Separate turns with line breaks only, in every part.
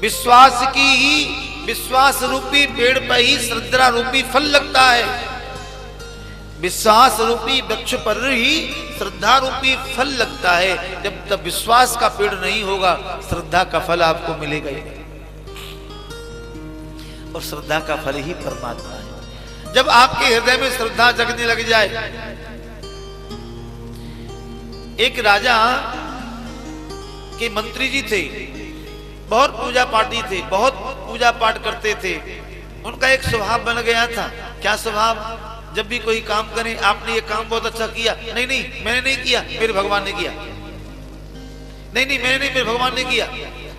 विश्वास की ही, विश्वास रूपी पेड़ पर ही श्रद्धा रूपी फल लगता है। विश्वास रूपी वृक्ष पर ही श्रद्धा रूपी फल लगता है। जब तक विश्वास का पेड़ नहीं होगा, श्रद्धा का फल आपको मिलेगा ही नहीं। और श्रद्धा का फल ही परमात्मा है। जब आपके हृदय में श्रद्धा जगने लग जाए। एक राजा के मंत्री जी थे, बहुत पूजा पाठी थे, बहुत पूजा पाठ करते थे। उनका एक स्वभाव बन गया था। क्या स्वभाव? जब भी कोई काम करें, आपने ये काम बहुत अच्छा किया, नहीं नहीं मैंने नहीं किया, मेरे भगवान ने किया, नहीं नहीं मैंने नहीं, मेरे भगवान ने किया।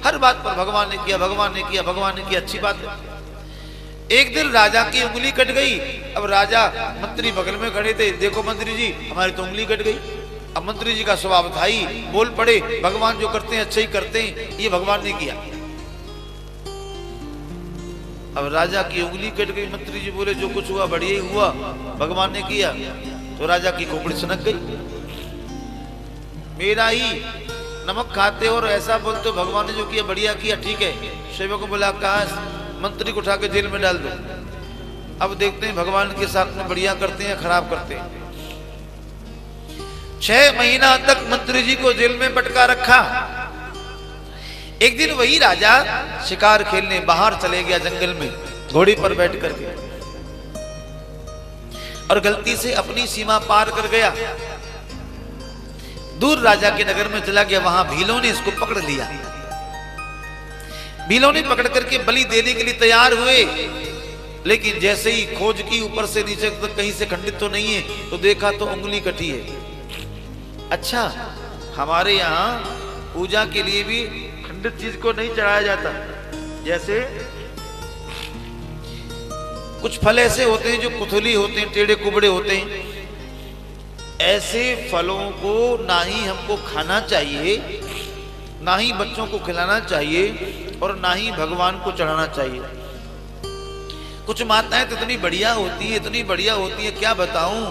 हर बात पर भगवान ने किया, भगवान ने किया, भगवान ने किया। अच्छी बात है। एक दिन राजा की उंगली कट गई। अब राजा, मंत्री बगल में खड़े थे, देखो मंत्री जी हमारी तो उंगली कट गई। अब मंत्री जी का स्वभाव था ही, बोल पड़े, भगवान जो करते हैं अच्छा ही करते हैं, ये भगवान ने किया। अब राजा की उंगली कट गई। मंत्री जी बोले जो कुछ हुआ बढ़िया ही हुआ, भगवान ने किया। तो राजा की खोपड़ी सनक गई। मेरा ही नमक खाते और ऐसा बोलते भगवान ने जो किया बढ़िया किया, ठीक है। सेवक को बोला कहा मंत्री को उठा के जेल में डाल दो। अब देखते हैं भगवान के साथ में बढ़िया करते हैं खराब करते हैं। 6 महीना तक मंत्री जी को जेल में पटका रखा। एक दिन वही राजा शिकार खेलने बाहर चले गया जंगल में, घोड़े पर बैठ करके, और गलती से अपनी सीमा पार कर गया। दूर राजा के नगर में चला गया। वहां भीलों ने इसको पकड़ लिया। भीलों ने पकड़ करके बलि देने के लिए तैयार हुए। लेकिन जैसे ही खोज की ऊपर से नीचे तक कहीं से खंडित तो नहीं है, तो देखा तो उंगली कटी है। अच्छा, हमारे यहाँ पूजा के लिए भी खंडित चीज को नहीं चढ़ाया जाता। जैसे कुछ फल ऐसे होते हैं जो पुथली होते हैं, टेढ़े कुबड़े होते हैं। ऐसे फलों को ना ही हमको खाना चाहिए, ना ही बच्चों को खिलाना चाहिए, और ना ही भगवान को चढ़ाना चाहिए। कुछ माताएं तो इतनी बढ़िया होती है, इतनी बढ़िया होती है, क्या बताऊं।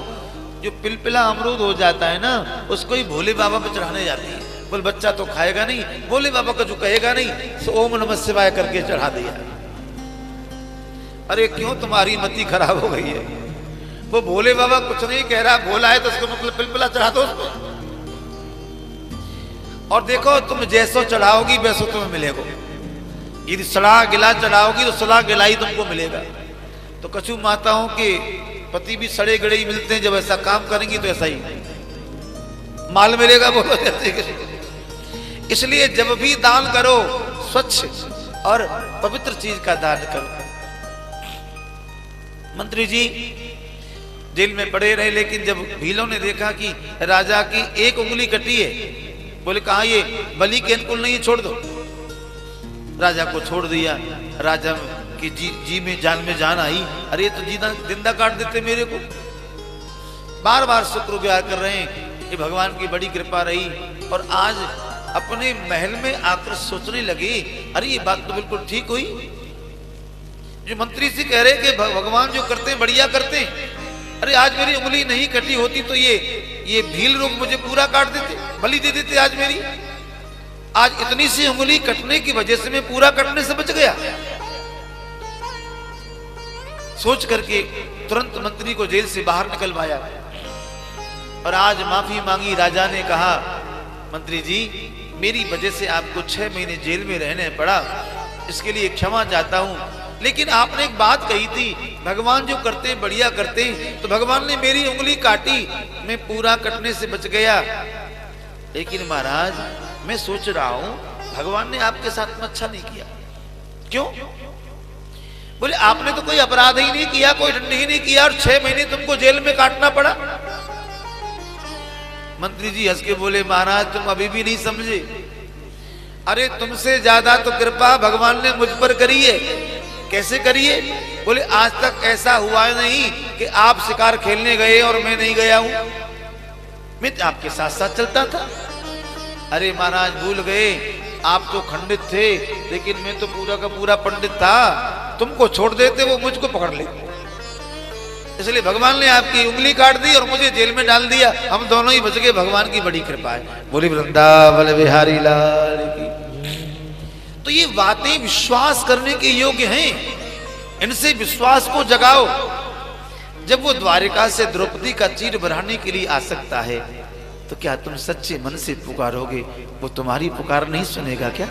जो पिलपिला अमरूद हो जाता है ना, उसको ही भोले बाबा पे चढ़ाने जाती है। बोल बच्चा तो खाएगा नहीं, भोले बाबा का जो कहेगा नहीं, सो ओम नमः शिवाय करके चढ़ा दिया। अरे क्यों तुम्हारी मति खराब हो गई है? वो भोले बाबा कुछ नहीं कह रहा, भोला है तो उसको मतलब पिलपिला चढ़ा दो उसको। और देखो तुम जैसो चढ़ाओगी वैसो तुम्हें मिलेगा। यदि सड़ा गिला चढ़ाओगी तो सड़ा गिला ही तुमको मिलेगा। तो कछु माताओं के पति भी सड़े गड़े ही मिलते हैं। जब ऐसा काम करेंगी तो ऐसा ही माल मिलेगा। बोलो इसलिए जब भी दान करो, स्वच्छ और पवित्र चीज का दान करो। मंत्री जी जेल में पड़े रहे, लेकिन जब भीलों ने देखा कि राजा की एक उंगली कटी है, बोले कहा ये बलि के अनुकूल नहीं, छोड़ दो। राजा को छोड़ दिया। राजा की जी में जान आई। अरे तो जी जिंदा काट देते मेरे को। बार बार शुक्र गुजार कर रहे हैं, ये भगवान की बड़ी कृपा रही। और आज अपने महल में आकर सोचने लगे, अरे ये बात तो बिल्कुल ठीक हुई। जो मंत्री से कह रहे कि भगवान जो करते हैं बढ़िया करते हैं। अरे आज मेरी उंगली नहीं कटी होती तो ये भील लोग मुझे पूरा काट देते, बलि दे देते आज मेरी। आज इतनी सी उंगली कटने की वजह से मैं पूरा कटने से बच गया। सोच करके तुरंत मंत्री को जेल से बाहर निकलवाया और आज माफी मांगी। राजा ने कहा मंत्री जी मेरी वजह से आपको 6 महीने जेल में रहने पड़ा, इसके लिए क्षमा चाहता हूं। लेकिन आपने एक बात कही थी, भगवान जो करते हैं बढ़िया करते हैं, तो भगवान ने मेरी उंगली काटी, मैं पूरा कटने से बच गया। लेकिन महाराज मैं सोच रहा हूं भगवान ने आपके साथ में अच्छा नहीं किया। क्यों? बोले आपने तो कोई अपराध ही नहीं किया, कोई दंड ही नहीं किया, और 6 महीने तुमको जेल में काटना पड़ा। मंत्री जी हंस के बोले महाराज तुम अभी भी नहीं समझे। अरे तुमसे ज्यादा तो कृपा भगवान ने मुझ पर करी है। कैसे करी है? बोले आज तक ऐसा हुआ नहीं कि आप शिकार खेलने गए और मैं नहीं गया हूं, मैं आपके साथ साथ चलता था। अरे महाराज भूल गए, आप तो खंडित थे, लेकिन मैं तो पूरा का पूरा पंडित था। तुमको छोड़ देते वो मुझको पकड़ लेते, इसलिए भगवान ने आपकी उंगली काट दी और मुझे जेल में डाल दिया। हम दोनों ही बच गए, भगवान की बड़ी कृपा है। बोली वृंदावन बिहारी लाल की। तो ये बातें विश्वास करने के योग्य हैं, इनसे विश्वास को जगाओ। जब वो द्वारिका से द्रौपदी का चीर बढ़ाने के लिए आ सकता है, तो क्या तुम सच्चे मन से पुकारोगे, वो तुम्हारी पुकार नहीं सुनेगा क्या?